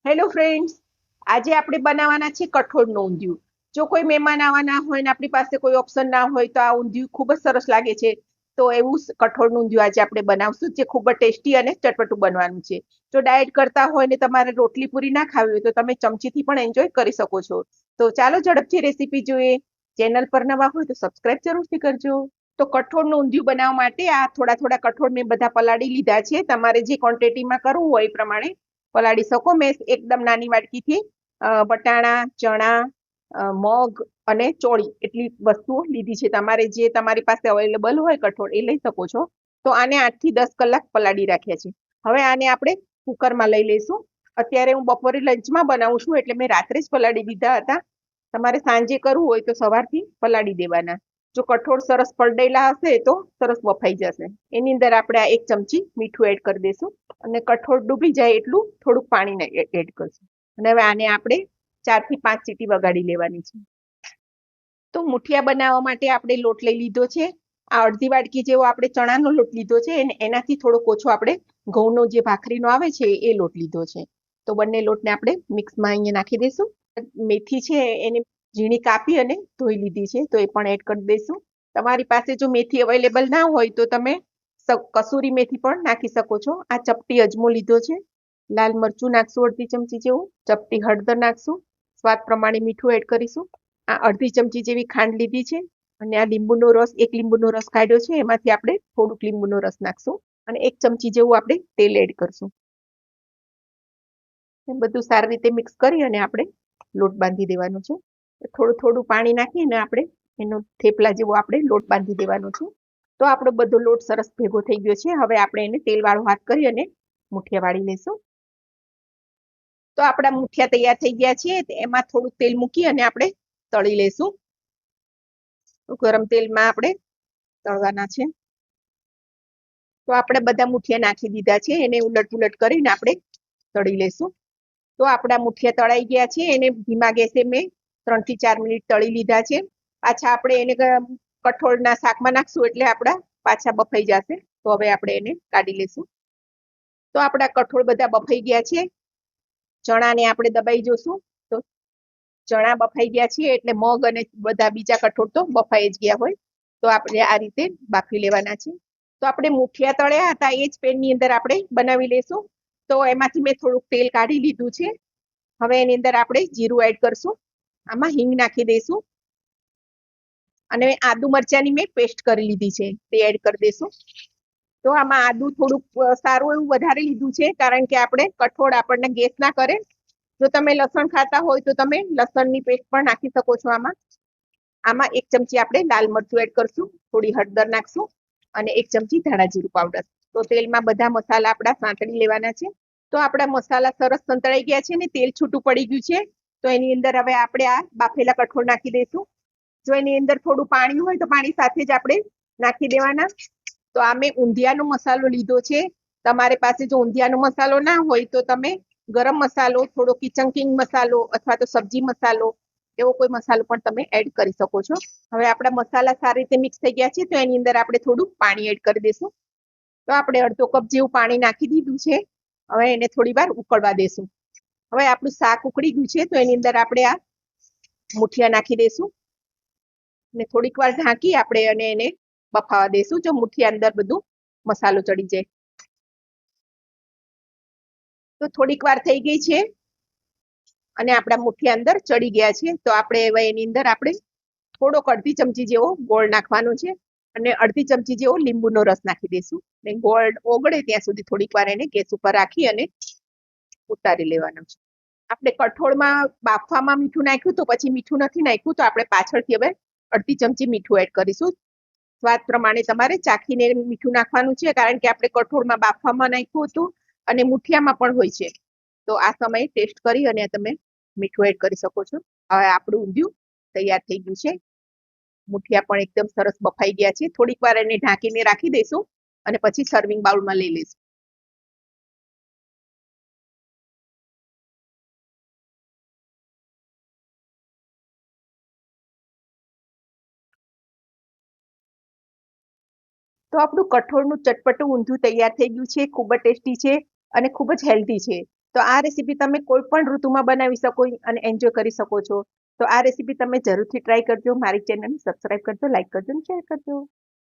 Hello friends, આજે આપણે બનાવવાના છે કઠોળનું ઊંધિયું. જો કોઈ મહેમાન આવવાના હોય ને આપણી પાસે કોઈ ઓપ્શન ના હોય તો આ ઊંધિયું ખૂબ જ સરસ લાગે છે. તો એવું કઠોળનું ઊંધિયું આજે આપણે બનાવશું, જે ખૂબ જ ટેસ્ટી અને ચટપટું બનવાનું છે. જો ડાયટ કરતા હોય ને તમારે રોટલી પૂરી ના ખાવી હોય તો તમે ચમચીથી પણ એન્જોય કરી શકો છો. તો ચાલો ઝડપથી રેસીપી જોઈએ. ચેનલ પર નવા હોય તો સબસ્ક્રાઇબ જરૂરથી કરજો. તો કઠોળનું ઊંધિયું બનાવવા માટે આ થોડા થોડા કઠોળ મેં બધા પલાળી લીધા છે. તમારે જે ક્વોન્ટિટીમાં કરવું હોય એ પ્રમાણે પલાળી શકો. મેં એકદમ નાની વાટકીથી વટાણા, ચણા, મગ અને ચોળી એટલી વસ્તુઓ લીધી છે. તમારે જે તમારી પાસે અવેલેબલ હોય કઠોળ એ લઈ શકો છો. તો આને 8 થી 10 કલાક પલાળી રાખ્યા છે. હવે આને આપણે કુકરમાં લઈ લઈશું. અત્યારે હું બપોરે લંચમાં બનાવું છું એટલે મેં રાત્રે જ પલાળી દીધા હતા. તમારે સાંજે કરવું હોય તો સવારથી પલાળી દેવાના. જો કઠોળ સરસ પલળેલા હશે તો સરસ બફાઈ જશે. એની અંદર આપણે આ 1 ચમચી મીઠું એડ કરી દઈશું અને કઠોળ ડૂબી જાય એટલું થોડુંક પાણી એડ કરશું. અને હવે આને આપણે 4 થી 5 સીટી વગાડી લેવાની છે. તો મુઠિયા બનાવવા માટે આપણે લોટ લઈ લીધો છે. આ અડધી વાટકી જેવો આપણે ચણાનો લોટ લીધો છે અને એનાથી થોડોક ઓછો આપણે ઘઉંનો જે ભાખરીનો આવે છે એ લોટ લીધો છે. તો બંને લોટને આપણે મિક્સમાં અહીંયા નાખી દઈશું. મેથી છે એને ઝીણી કાપી અને ધોઈ લીધી છે, તો એ પણ એડ કરી દઈશું. તમારી પાસે જો મેથી અવેલેબલ ના હોય તો તમે કસૂરી મેથી પણ નાખી શકો છો. આ ચપટી અજમો લીધો છે. લાલ મરચું નાખશું અડધી ચમચી જેવું. ચપટી હળદર નાખશું. સ્વાદ પ્રમાણે મીઠું એડ કરીશું. આ અડધી ચમચી જેવી ખાંડ લીધી છે અને આ લીંબુનો રસ, 1 લીંબુનો રસ કાઢ્યો છે, એમાંથી આપણે થોડુંક લીંબુનો રસ નાખશું અને 1 ચમચી જેવું આપણે તેલ એડ કરશું. બધું સારી રીતે મિક્સ કરી અને આપણે લોટ બાંધી દેવાનો છે. થોડું થોડું પાણી નાખીને આપણે એનો થેપલા જેવો આપણે લોટ બાંધી દેવાનો છે. તો આપણો બધો લોટ સરસ ભેગો થઈ ગયો છે. હવે આપણે એને તેલવાળો હાથ કરી અને મુઠિયા વાળી લઈશું. તો આપણા મુઠિયા તૈયાર થઈ ગયા છે. એમાં થોડું તેલ મૂકી અને આપણે તળી લઈશું. ગરમ તેલમાં આપણે તળવાના છે. તો આપણે બધા મુઠિયા નાખી દીધા છે. એને ઉલટ પુલટ કરીને આપણે તળી લઈશું. તો આપણા મુઠિયા તળાઈ ગયા છે. એને ધીમા ગેસે મેં 3 થી 4 મિનિટ તળી લીધા છે. પાછા આપણે એને કઠોળના શાકમાં નાખશું એટલે આપણા પાછા બફાઈ જશે. તો હવે આપણે એને કાઢી લઈશું. તો આપણા કઠોળ બધા બફાઈ ગયા છે. ચણાને આપણે દબાઈ જોશું તો ચણા બફાઈ ગયા છે એટલે મગ અને બધા બીજા કઠોળ તો બફાઈ જ ગયા હોય. તો આપણે આ રીતે બાફી લેવાના છે. તો આપણે મુઠિયા તળ્યા હતા એ જ પેનની અંદર આપણે બનાવી લઈશું. તો એમાંથી મેં થોડુંક તેલ કાઢી લીધું છે. હવે એની અંદર આપણે જીરું એડ કરશું. આમાં હિંગ નાખી દઈશું અને આદુ મરચાની મેં પેસ્ટ કરી લીધી છે તે એડ કરી દઈશું. તો આમાં આદુ થોડુંક સારું એવું વધારે લીધું છે, કારણ કે આપણે કઠોળ આપણને ગેસ ના કરે. જો તમે લસણ ખાતા હોય તો તમે લસણની પેસ્ટ પણ નાખી શકો છો. આમાં 1 ચમચી આપણે લાલ મરચું એડ કરશું, થોડી હળદર નાખશું અને 1 ચમચી ધાણા જીરું પાવડર. તો તેલમાં બધા મસાલા આપણા સાંતળી લેવાના છે. તો આપણા મસાલા સરસ સંતળાઈ ગયા છે ને તેલ છૂટું પડી ગયું છે. તો એની અંદર હવે આપણે આ બાફેલા કઠોળ નાખી દઈશું. જો એની અંદર થોડું પાણી હોય તો પાણી સાથે જ આપણે નાખી દેવાના. તો આ મેં ઊંધિયાનો મસાલો લીધો છે. તમારી પાસે જો ઊંધિયાનો મસાલો ના હોય તો તમે ગરમ મસાલો, થોડો કિચન કિંગ મસાલો અથવા તો સબ્જી મસાલો એવો કોઈ મસાલો પણ તમે એડ કરી શકો છો. હવે આપણા મસાલા સારી રીતે મિક્સ થઈ ગયા છે. તો એની અંદર આપણે થોડું પાણી એડ કરી દઈશું. તો આપણે અડધો કપ જેવું પાણી નાખી દીધું છે. હવે એને થોડી વાર ઉકળવા દેશું. હવે આપણું શાક ઉકળી ગયું છે. તો એની અંદર આપણે આ મુઠિયા નાખી દઈશું અને થોડીક વાર ઢાંકી આપણે અને એને બફાવા દઈશું. જો મુઠિયા અંદર બધું મસાલો ચડી જાય. તો થોડીક વાર થઈ ગઈ છે અને આપણા મુઠિયા અંદર ચડી ગયા છે. તો આપણે હવે એની અંદર આપણે થોડોક અડધી ચમચી જેવો ગોળ નાખવાનો છે અને અડધી ચમચી જેવો લીંબુનો રસ નાખી દઈશું. ગોળ ઓગળે ત્યાં સુધી થોડીક વાર એને ગેસ ઉપર રાખી અને ઉતારી લેવાનો છે. આપણે કઠોળમાં બાફવામાં મીઠું નાખ્યું તો પછી મીઠું નથી નાખ્યું, તો આપણે પાછળથી હવે અડધી ચમચી મીઠું એડ કરીશું. સ્વાદ પ્રમાણે તમારે ચાખીને મીઠું નાખવાનું છે, કારણ કે આપણે કઠોળમાં બાફવામાં નાખ્યું હતું અને મુઠિયામાં પણ હોય છે. તો આ સમયે ટેસ્ટ કરી અને તમે મીઠું એડ કરી શકો છો. હવે આપણું ઊંધિયું તૈયાર થઈ ગયું છે. મુઠિયા પણ એકદમ સરસ બફાઈ ગયા છે. થોડીક વાર એને ઢાંકીને રાખી દઈશું અને પછી સર્વિંગ બાઉલમાં લઈ લઈશું. તો આપણું કઠોળનું ચટપટું ઊંધિયું તૈયાર થઈ ગયું છે. ખૂબ જ ટેસ્ટી છે અને ખૂબ જ હેલ્ધી છે. તો આ રેસીપી તમે કોઈ પણ ઋતુમાં બનાવી શકો અને એન્જોય કરી શકો છો. તો આ રેસીપી તમે જરૂરથી ટ્રાય કરજો. મારી ચેનલને સબસ્ક્રાઇબ કરજો, લાઈક કરજો અને શેર કરજો.